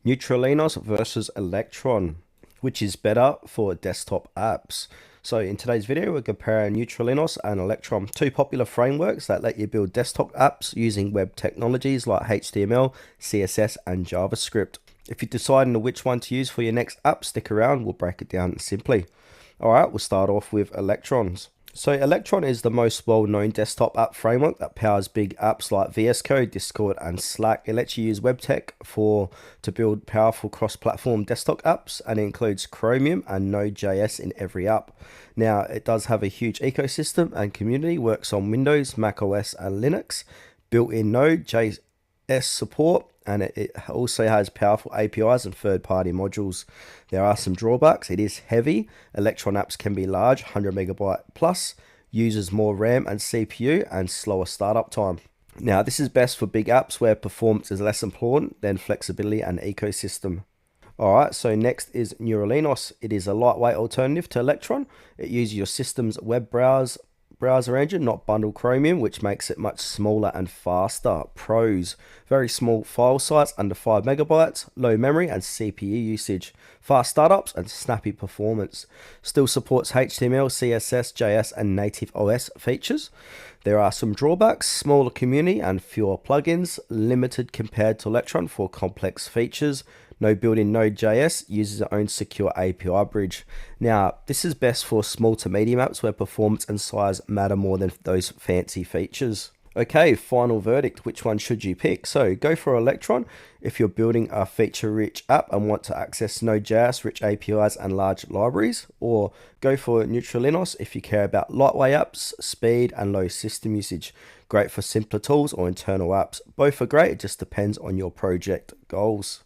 Neutralinojs versus Electron, which is better for desktop apps. So in today's video, we're comparing Neutralinojs and Electron, two popular frameworks that let you build desktop apps using web technologies like HTML, CSS, and JavaScript. If you're deciding which one to use for your next app, stick around, we'll break it down simply. Alright, we'll start off with Electrons. So Electron is the most well-known desktop app framework that powers big apps like VS Code, Discord, and Slack. It lets you use web tech to build powerful cross-platform desktop apps, and it includes Chromium and Node.js in every app. Now, it does have a huge ecosystem and community, works on Windows, Mac OS, and Linux, built-in Node.js support, and it also has powerful APIs and third-party modules. There are some drawbacks. It is heavy. Electron apps can be large, 100 megabyte plus, uses more RAM and CPU, and slower startup time. Now, this is best for big apps where performance is less important than flexibility and ecosystem. Alright, so next is Neutralinojs. It is a lightweight alternative to Electron. It uses your system's web browser engine, not bundle Chromium, which makes it much smaller and faster. Pros: very small file size, under 5 megabytes, low memory and CPU usage, fast startups, and snappy performance. Still supports HTML, CSS, JS, and native OS features. There are some drawbacks: smaller community and fewer plugins, limited compared to Electron for complex features, no built-in Node.js, uses its own secure API bridge. Now, this is best for small to medium apps where performance and size matter more than those fancy features. Okay, final verdict, which one should you pick? So go for Electron if you're building a feature-rich app and want to access Node.js, rich APIs, and large libraries, or go for Neutralinojs if you care about lightweight apps, speed, and low system usage. Great for simpler tools or internal apps. Both are great, it just depends on your project goals.